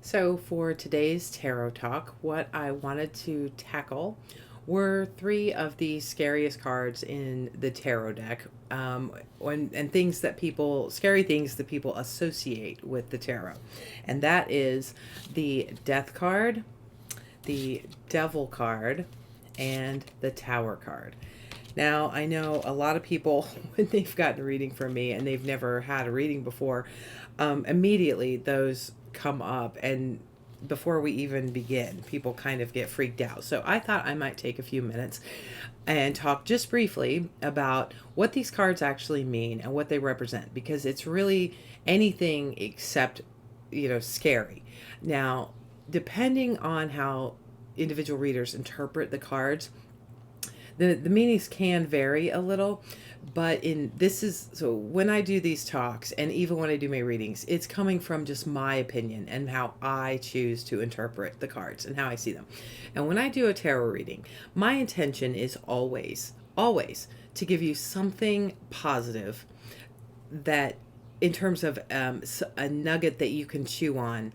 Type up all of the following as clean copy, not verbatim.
So, for today's tarot talk, what I wanted to tackle were three of the scariest cards in the tarot deck, and things that scary things that people associate with the tarot. And that is the Death card, the Devil card, and the Tower card. Now, I know a lot of people, when they've gotten a reading from me and they've never had a reading before, immediately those come up. And before we even begin, people kind of get freaked out. So I thought I might take a few minutes and talk just briefly about what these cards actually mean and what they represent, because it's really anything except, scary. Now, depending on how individual readers interpret the cards, the meanings can vary a little, but when I do these talks and even when I do my readings, it's coming from just my opinion and how I choose to interpret the cards and how I see them. And when I do a tarot reading, my intention is always to give you something positive, that in terms of a nugget that you can chew on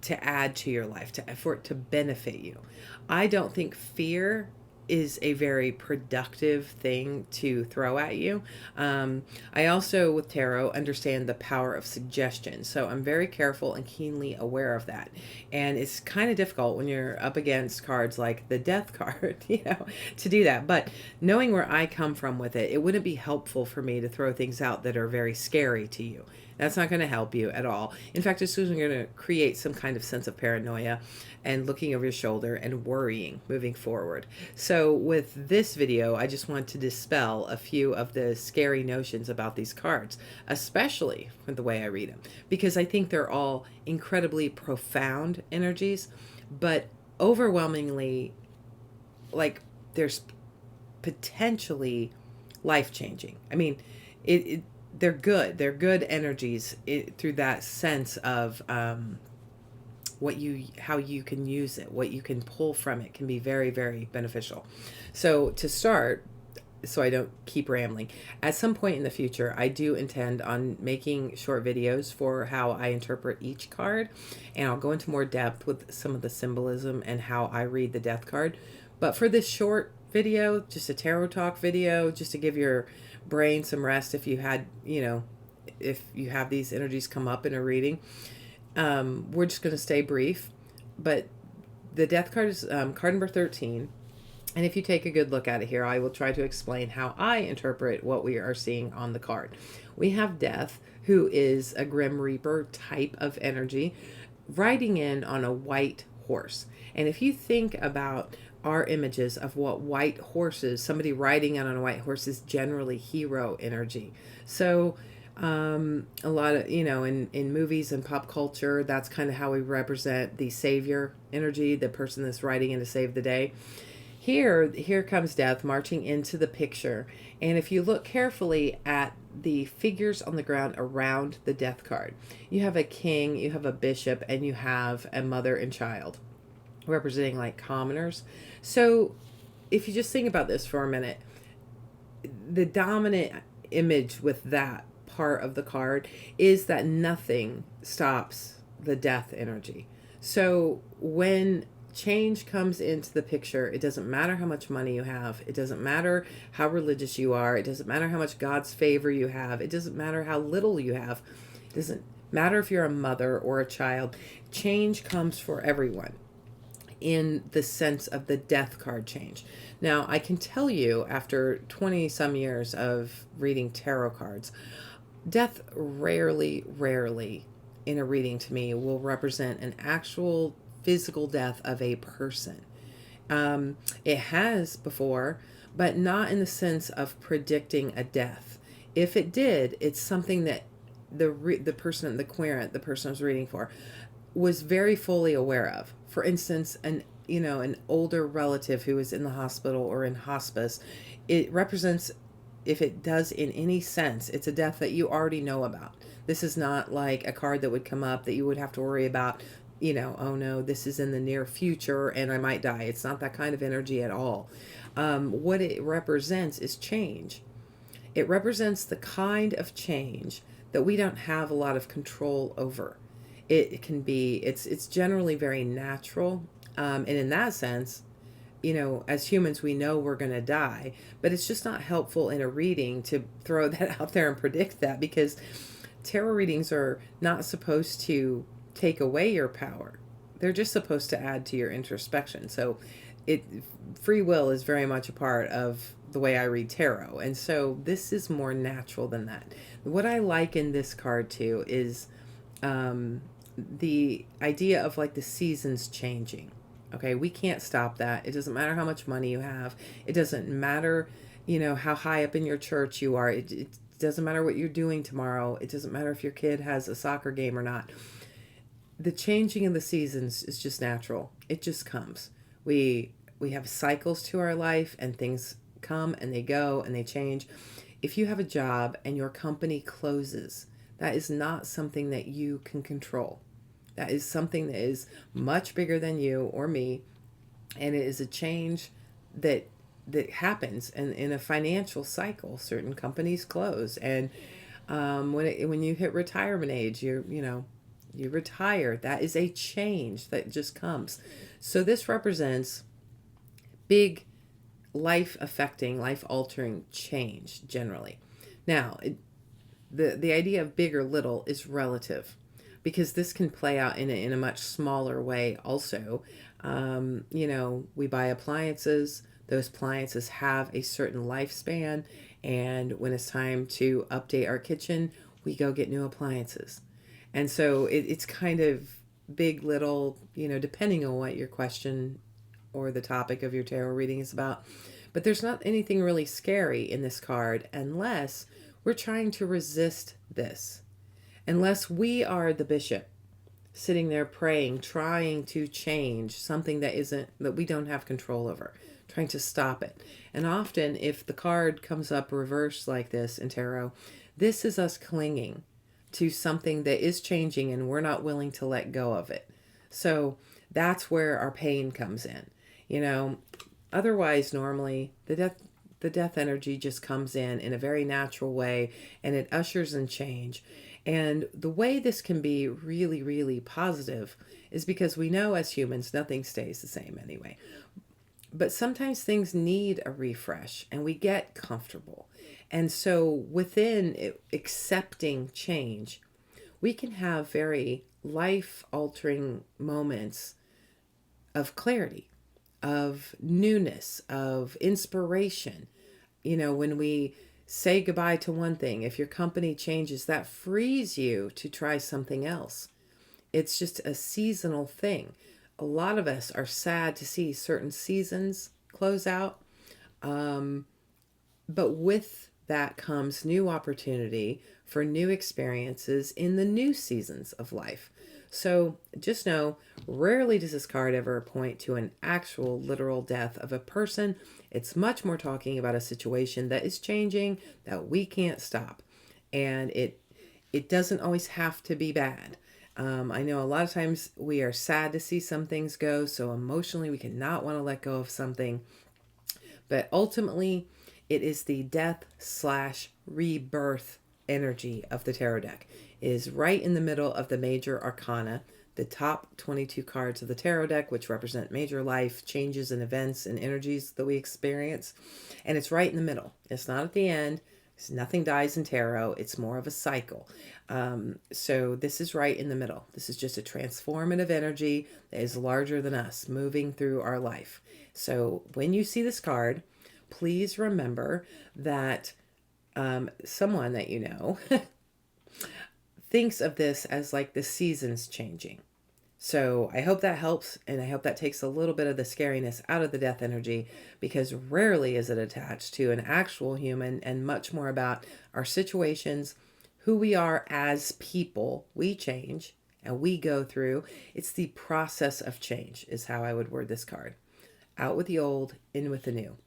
to add to your life, for it to benefit you. I don't think fear is a very productive thing to throw at you. I also, with tarot, understand the power of suggestion. So I'm very careful and keenly aware of that. And it's kind of difficult when you're up against cards like the Death card, to do that. But knowing where I come from with it, it wouldn't be helpful for me to throw things out that are very scary to you. That's not going to help you at all. In fact, it's just going to create some kind of sense of paranoia and looking over your shoulder and worrying moving forward. So with this video, I just want to dispel a few of the scary notions about these cards, especially with the way I read them, because I think they're all incredibly profound energies, but overwhelmingly, like, there's potentially life-changing. I mean, they're good. They're good energies through that sense of how you can use it, what you can pull from it can be very, very beneficial. So to start, so I don't keep rambling, at some point in the future, I do intend on making short videos for how I interpret each card, and I'll go into more depth with some of the symbolism and how I read the Death card. But for this short video, just a tarot talk video, just to give your brain some rest if you have these energies come up in a reading, we're just going to stay brief. But the Death card is card number 13. And if you take a good look at it here, I will try to explain how I interpret what we are seeing on the card. We have Death, who is a Grim Reaper type of energy, riding in on a white horse. And if you think about our images of what white horses, somebody riding on a white horse, is generally hero energy. So a lot of, in movies and pop culture, that's kind of how we represent the savior energy, the person that's riding in to save the day. Here comes Death marching into the picture. And if you look carefully at the figures on the ground around the Death card, you have a king, you have a bishop, and you have a mother and child, representing like commoners. So if you just think about this for a minute, the dominant image with that part of the card is that nothing stops the death energy. So when change comes into the picture, it doesn't matter how much money you have, it doesn't matter how religious you are, it doesn't matter how much God's favor you have, it doesn't matter how little you have, it doesn't matter if you're a mother or a child. Change comes for everyone in the sense of the Death card change. Now, I can tell you, after 20 some years of reading tarot cards, Death rarely in a reading to me will represent an actual physical death of a person. It has before, but not in the sense of predicting a death. If it did, it's something that the person, the querent, the person I was reading for, was very fully aware of. For instance, an older relative who is in the hospital or in hospice, it represents, if it does in any sense, it's a death that you already know about. This is not like a card that would come up that you would have to worry about, oh no, this is in the near future and I might die. It's not that kind of energy at all. What it represents is change. It represents the kind of change that we don't have a lot of control over. It can be, it's generally very natural. And in that sense, as humans, we know we're going to die, but it's just not helpful in a reading to throw that out there and predict that, because tarot readings are not supposed to take away your power. They're just supposed to add to your introspection. So it free will is very much a part of the way I read tarot. And so this is more natural than that. What I like in this card too is the idea of like the seasons changing. Okay, we can't stop that. It doesn't matter how much money you have. It doesn't matter, how high up in your church you are. It doesn't matter what you're doing tomorrow. It doesn't matter if your kid has a soccer game or not. The changing of the seasons is just natural. It just comes. We have cycles to our life, and things come and they go and they change. If you have a job and your company closes, that is not something that you can control. That is something that is much bigger than you or me, and it is a change that happens. And in a financial cycle, certain companies close, and when you hit retirement age, you retire. That is a change that just comes. So this represents big life affecting, life altering change generally. Now, the idea of big or little is relative, because this can play out in a much smaller way also. We buy appliances. Those appliances have a certain lifespan, and when it's time to update our kitchen, we go get new appliances. And so it's kind of big, little, depending on what your question or the topic of your tarot reading is about. But there's not anything really scary in this card unless we're trying to resist this. Unless we are the bishop sitting there praying, trying to change something that we don't have control over, trying to stop it. And often if the card comes up reversed like this in tarot, this is us clinging to something that is changing and we're not willing to let go of it. So that's where our pain comes in. Otherwise, normally the death energy just comes in a very natural way, and it ushers in change. And the way this can be really, really positive is because we know as humans, nothing stays the same anyway. But sometimes things need a refresh and we get comfortable. And so within accepting change, we can have very life-altering moments of clarity, of newness, of inspiration. When we say goodbye to one thing, if your company changes, that frees you to try something else. It's just a seasonal thing. A lot of us are sad to see certain seasons close out. But with that comes new opportunity for new experiences in the new seasons of life. So just know, rarely does this card ever point to an actual literal death of a person. It's much more talking about a situation that is changing that we can't stop. And it doesn't always have to be bad. I know a lot of times we are sad to see some things go, so emotionally we cannot want to let go of something. But ultimately, it is the death/rebirth energy of the tarot deck. It is right in the middle of the major arcana, the top 22 cards of the tarot deck, which represent major life changes and events and energies that we experience. And it's right in the middle. It's not at the end. Nothing dies in tarot. It's more of a cycle. So this is right in the middle. This is just a transformative energy that is larger than us, moving through our life. So when you see this card, please remember that someone that you know thinks of this as like the seasons changing. So I hope that helps, and I hope that takes a little bit of the scariness out of the death energy, because rarely is it attached to an actual human, and much more about our situations, who we are as people. We change and we go through. It's the process of change is how I would word this card. Out with the old, in with the new.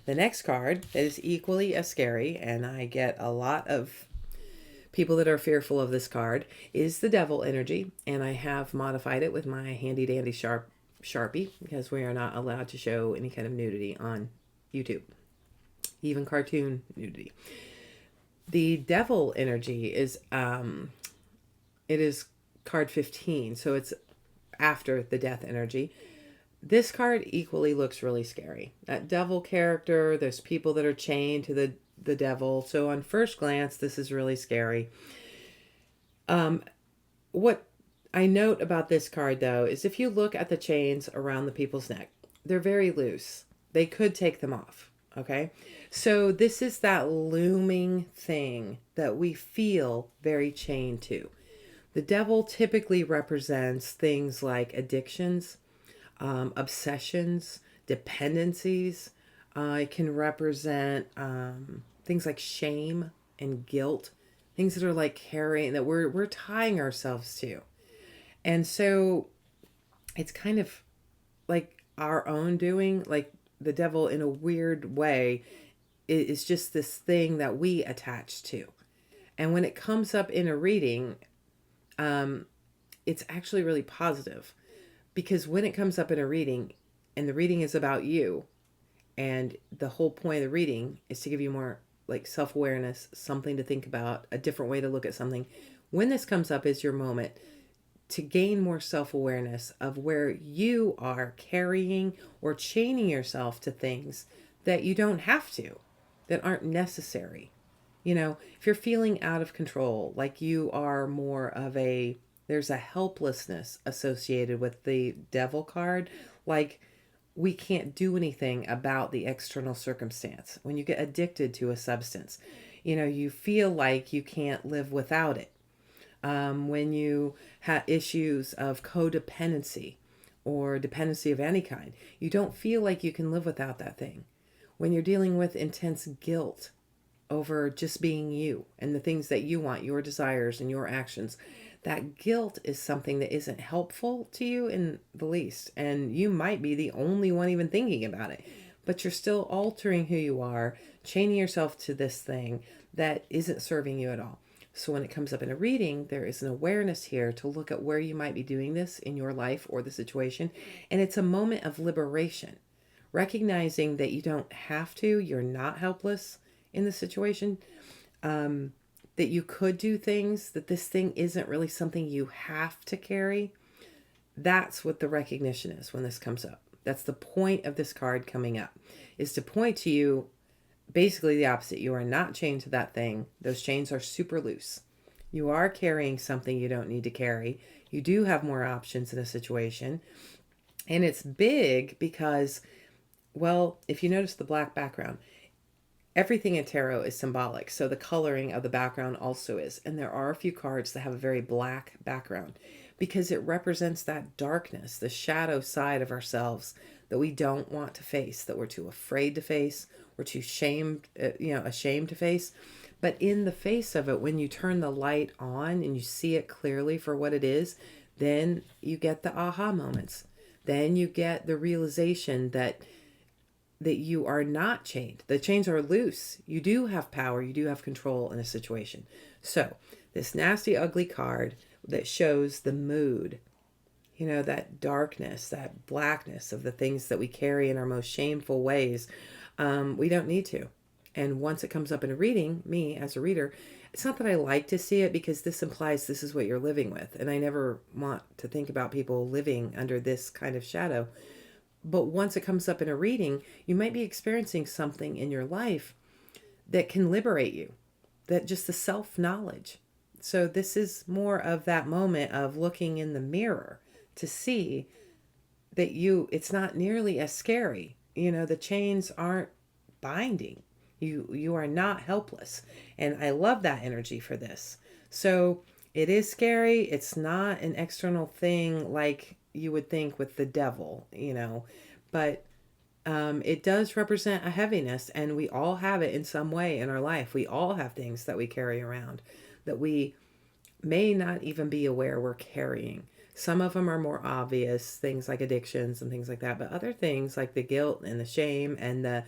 The next card that is equally as scary, and I get a lot of people that are fearful of this card, is the devil energy, and I have modified it with my handy dandy Sharpie, because we are not allowed to show any kind of nudity on YouTube, even cartoon nudity. The devil energy is it is card 15. So it's after the death energy. This card equally looks really scary. That devil character, there's people that are chained to the devil. So on first glance, this is really scary. What I note about this card, though, is if you look at the chains around the people's neck, they're very loose. They could take them off. Okay. So this is that looming thing that we feel very chained to. The devil typically represents things like addictions, obsessions, dependencies. It can represent things like shame and guilt, things that are like carrying that we're tying ourselves to. And so it's kind of like our own doing, like the devil in a weird way is just this thing that we attach to. And when it comes up in a reading, it's actually really positive, because when it comes up in a reading and the reading is about you, and the whole point of the reading is to give you more like self-awareness, something to think about, a different way to look at something. When this comes up is your moment to gain more self-awareness of where you are carrying or chaining yourself to things that you don't have to, that aren't necessary. You know, if you're feeling out of control, like you are more of a, there's a helplessness associated with the devil card, like we can't do anything about the external circumstance. When you get addicted to a substance, you know, you feel like you can't live without it. When you have issues of codependency or dependency of any kind, you don't feel like you can live without that thing. When you're dealing with intense guilt over just being you and the things that you want, your desires and your actions, that guilt is something that isn't helpful to you in the least. And you might be the only one even thinking about it, but you're still altering who you are, chaining yourself to this thing that isn't serving you at all. So when it comes up in a reading, there is an awareness here to look at where you might be doing this in your life or the situation. And it's a moment of liberation, recognizing that you don't have to, you're not helpless in the situation, that you could do things, that this thing isn't really something you have to carry. That's what the recognition is when this comes up. That's the point of this card coming up, is to point to you basically the opposite. You are not chained to that thing. Those chains are super loose. You are carrying something you don't need to carry. You do have more options in a situation. And it's big because, well, if you notice the black background, everything in tarot is symbolic. So the coloring of the background also is. And there are a few cards that have a very black background because it represents that darkness, the shadow side of ourselves that we don't want to face, that we're too afraid to face, we're too ashamed to face. But in the face of it, when you turn the light on and you see it clearly for what it is, then you get the aha moments. Then you get the realization that you are not chained. The chains are loose. You do have power. You do have control in a situation. So this nasty, ugly card that shows the mood, you know, that darkness, that blackness of the things that we carry in our most shameful ways, we don't need to. And once it comes up in a reading, me as a reader, it's not that I like to see it because this implies this is what you're living with. And I never want to think about people living under this kind of shadow. But once it comes up in a reading, you might be experiencing something in your life that can liberate you, that just the self-knowledge. So this is more of that moment of looking in the mirror to see that it's not nearly as scary. You know, the chains aren't binding. You are not helpless. And I love that energy for this. So it is scary. It's not an external thing like you would think with the devil, you know, but it does represent a heaviness, and we all have it in some way in our life. We all have things that we carry around that we may not even be aware we're carrying. Some of them are more obvious, things like addictions and things like that, but other things like the guilt and the shame and the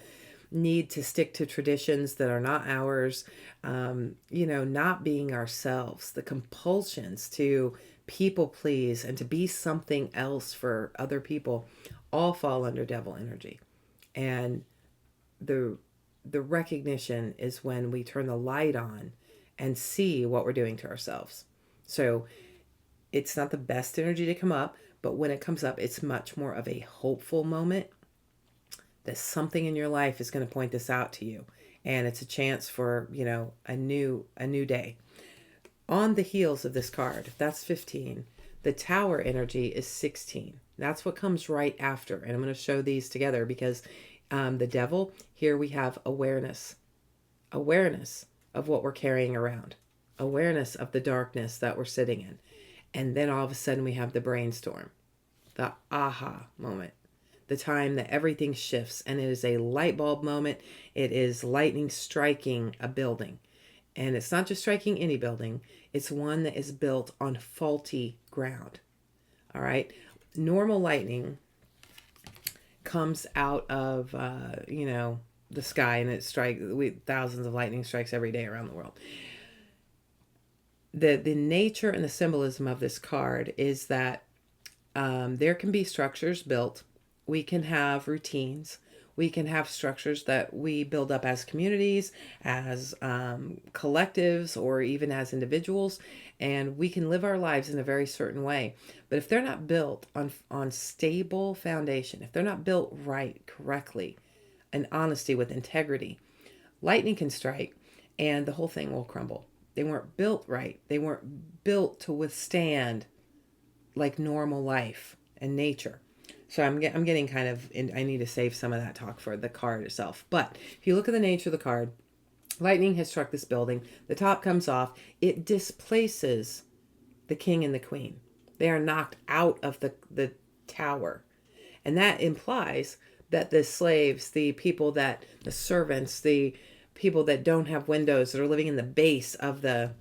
need to stick to traditions that are not ours, not being ourselves, the compulsions to people please and to be something else for other people, all fall under devil energy. And the recognition is when we turn the light on and see what we're doing to ourselves. So It's not the best energy to come up, but when it comes up, it's much more of a hopeful moment that something in your life is going to point this out to you. And it's a chance for, a new day. On the heels of this card, that's 15. The Tower energy is 16. That's what comes right after. And I'm going to show these together because the Devil, here we have awareness. Awareness of what we're carrying around. Awareness of the darkness that we're sitting in. And then all of a sudden we have the brainstorm. The aha moment. The time that everything shifts. And it is a light bulb moment. It is lightning striking a building. And it's not just striking any building. It's one that is built on faulty ground. All right. Normal lightning comes out of, the sky, and it strikes. Thousands of lightning strikes every day around the world. The nature and the symbolism of this card is that there can be structures built. We can have routines. We can have structures that we build up as communities, as collectives, or even as individuals, and we can live our lives in a very certain way. But if they're not built on stable foundation, if they're not built right, correctly, and honesty with integrity, lightning can strike and the whole thing will crumble. They weren't built right. They weren't built to withstand like normal life and nature. So I'm getting kind of, I need to save some of that talk for the card itself. But if you look at the nature of the card, lightning has struck this building. The top comes off. It displaces the king and the queen. They are knocked out of the tower. And that implies that the slaves, the servants, the people that don't have windows, that are living in the base of the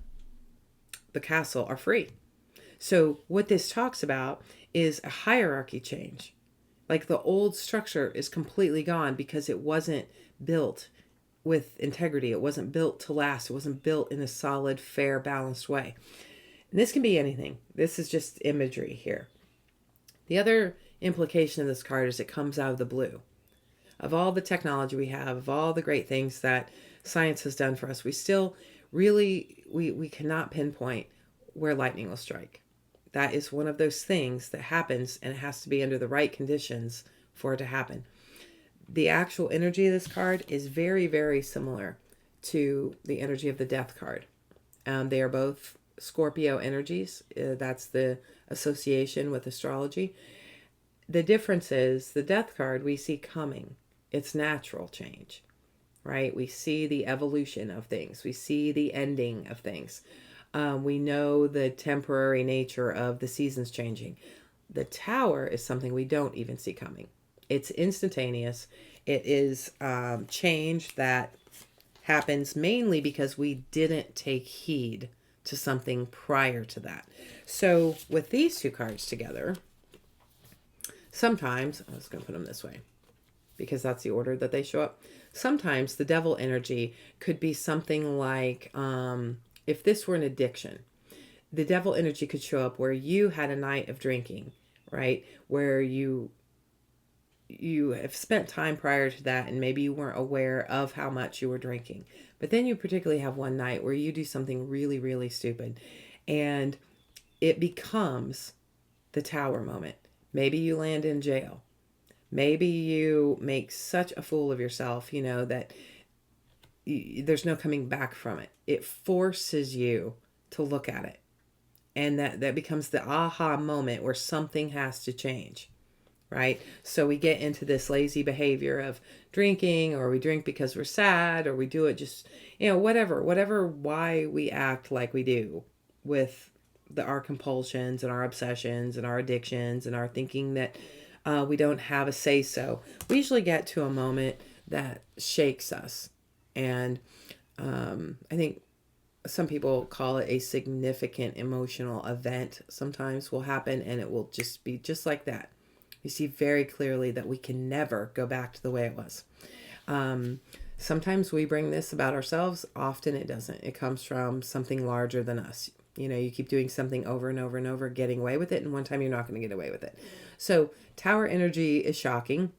castle, are free. So what this talks about is a hierarchy change. Like the old structure is completely gone because it wasn't built with integrity. It wasn't built to last. It wasn't built in a solid, fair, balanced way. And this can be anything. This is just imagery here. The other implication of this card is it comes out of the blue. Of all the technology we have, of all the great things that science has done for us, we still really, we cannot pinpoint where lightning will strike. That is one of those things that happens, and it has to be under the right conditions for it to happen. The actual energy of this card is very, very similar to the energy of the Death card. They are both Scorpio energies. That's the association with astrology. The difference is the Death card we see coming. It's natural change, right? We see the evolution of things. We see the ending of things. We know the temporary nature of the seasons changing. The Tower is something we don't even see coming. It's instantaneous. It is change that happens mainly because we didn't take heed to something prior to that. So with these two cards together, sometimes, I was going to put them this way because that's the order that they show up. Sometimes the Devil energy could be something like, if this were an addiction, the Devil energy could show up where you had a night of drinking, right? Where you have spent time prior to that and maybe you weren't aware of how much you were drinking. But then you particularly have one night where you do something really, really stupid and it becomes the Tower moment. Maybe you land in jail. Maybe you make such a fool of yourself, that there's no coming back from it. It forces you to look at it. And that becomes the aha moment where something has to change, right? So we get into this lazy behavior of drinking, or we drink because we're sad, or we do it just, whatever why we act like we do with our compulsions and our obsessions and our addictions and our thinking that we don't have a say-so. We usually get to a moment that shakes us. And I think some people call it a significant emotional event sometimes will happen, and it will just be just like that. You see very clearly that we can never go back to the way it was. Sometimes we bring this about ourselves. Often it doesn't. It comes from something larger than us. You keep doing something over and over and over, getting away with it, and one time you're not going to get away with it. So Tower energy is shocking.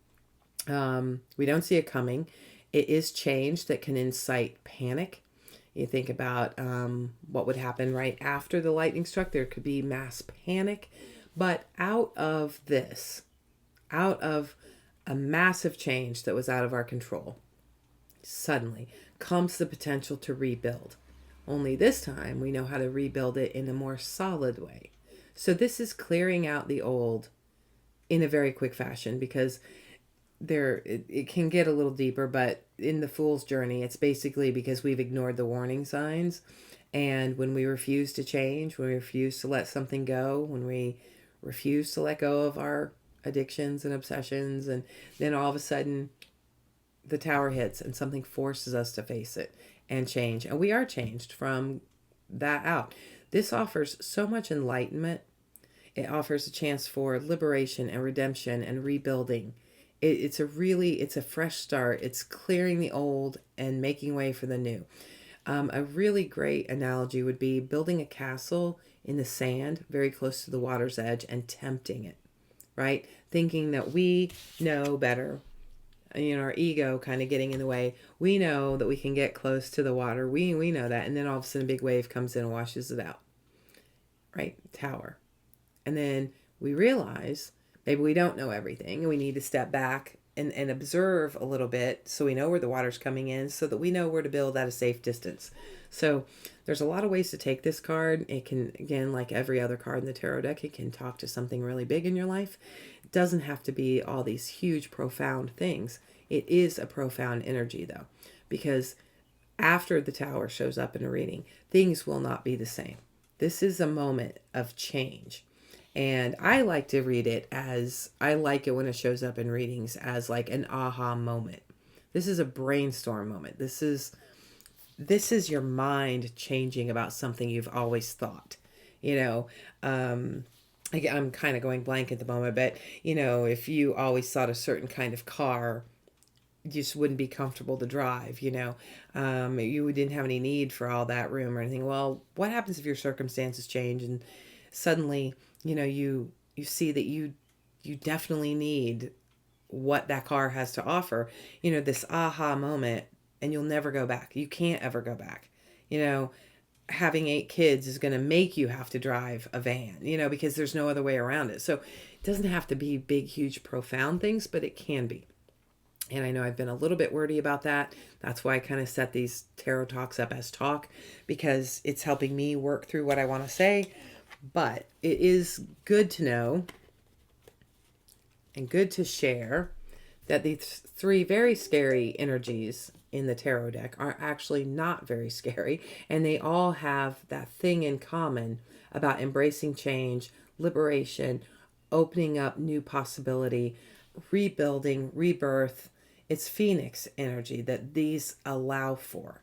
We don't see it coming. It is change that can incite panic. You think about what would happen right after the lightning struck. There could be mass panic. But out of this, out of a massive change that was out of our control, suddenly comes the potential to rebuild. Only this time we know how to rebuild it in a more solid way. So this is clearing out the old in a very quick fashion, because it can get a little deeper, but in the fool's journey, it's basically because we've ignored the warning signs. And when we refuse to change, when we refuse to let something go, when we refuse to let go of our addictions and obsessions, and then all of a sudden the tower hits and something forces us to face it and change. And we are changed from that out. This offers so much enlightenment. It offers a chance for liberation and redemption and rebuilding. It's a fresh start. It's clearing the old and making way for the new. A really great analogy would be building a castle in the sand very close to the water's edge and tempting it, right? Thinking that we know better, our ego kind of getting in the way. We know that we can get close to the water. We know that. And then all of a sudden a big wave comes in and washes it out, right? Tower. And then we realize maybe we don't know everything and we need to step back and observe a little bit so we know where the water's coming in, so that we know where to build at a safe distance. So there's a lot of ways to take this card. It can, again, like every other card in the tarot deck, it can talk to something really big in your life. It doesn't have to be all these huge, profound things. It is a profound energy, though, because after the tower shows up in a reading, things will not be the same. This is a moment of change. And I like to read it as, I like it when it shows up in readings as like an aha moment. This is a brainstorm moment. This is your mind changing about something you've always thought. I'm kind of going blank at the moment, but if you always thought a certain kind of car just wouldn't be comfortable to drive, you didn't have any need for all that room or anything. Well, what happens if your circumstances change and suddenly you see that you definitely need what that car has to offer, this aha moment, and you'll never go back. You can't ever go back. Having 8 kids is going to make you have to drive a van, because there's no other way around it. So it doesn't have to be big, huge, profound things, but it can be. And I know I've been a little bit wordy about that. That's why I kind of set these tarot talks up as talk, because it's helping me work through what I want to say. But it is good to know and good to share that these 3 very scary energies in the tarot deck are actually not very scary. And they all have that thing in common about embracing change, liberation, opening up new possibility, rebuilding, rebirth. It's Phoenix energy that these allow for.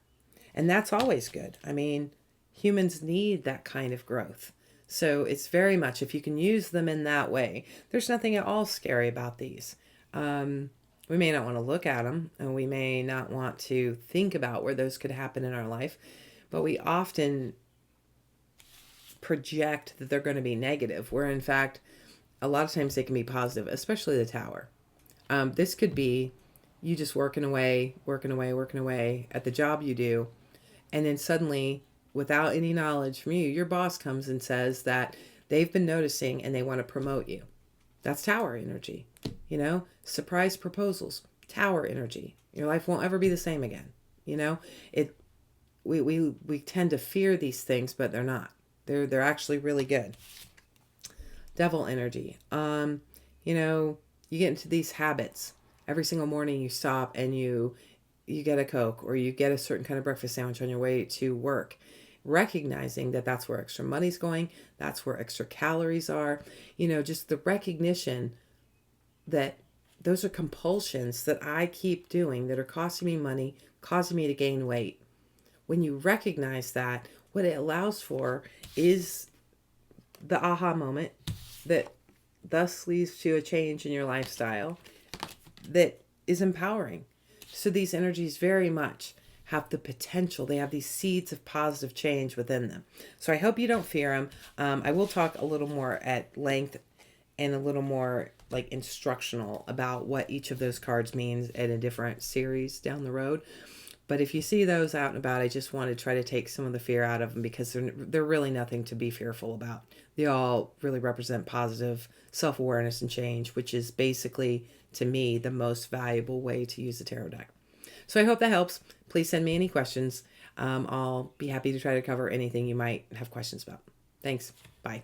And that's always good. I mean, humans need that kind of growth. So it's very much, if you can use them in that way, there's nothing at all scary about these. We may not want to look at them, and we may not want to think about where those could happen in our life, but we often project that they're going to be negative, where in fact, a lot of times they can be positive, especially the tower. This could be you just working away at the job you do, and then suddenly, without any knowledge from you, your boss comes and says that they've been noticing and they want to promote you. That's tower energy. Surprise proposals, tower energy. Your life won't ever be the same again. We tend to fear these things, but they're not. They're actually really good. Devil energy. You get into these habits. Every single morning you stop and you get a Coke, or you get a certain kind of breakfast sandwich on your way to work, recognizing that that's where extra money's going, that's where extra calories are, just the recognition that those are compulsions that I keep doing that are costing me money, causing me to gain weight. When you recognize that, what it allows for is the aha moment that thus leads to a change in your lifestyle that is empowering. So these energies very much have the potential. They have these seeds of positive change within them. So I hope you don't fear them. I will talk a little more at length and a little more like instructional about what each of those cards means in a different series down the road. But if you see those out and about, I just want to try to take some of the fear out of them, because they're really nothing to be fearful about. They all really represent positive self-awareness and change, which is basically, to me, the most valuable way to use the tarot deck. So I hope that helps. Please send me any questions. I'll be happy to try to cover anything you might have questions about. Thanks. Bye.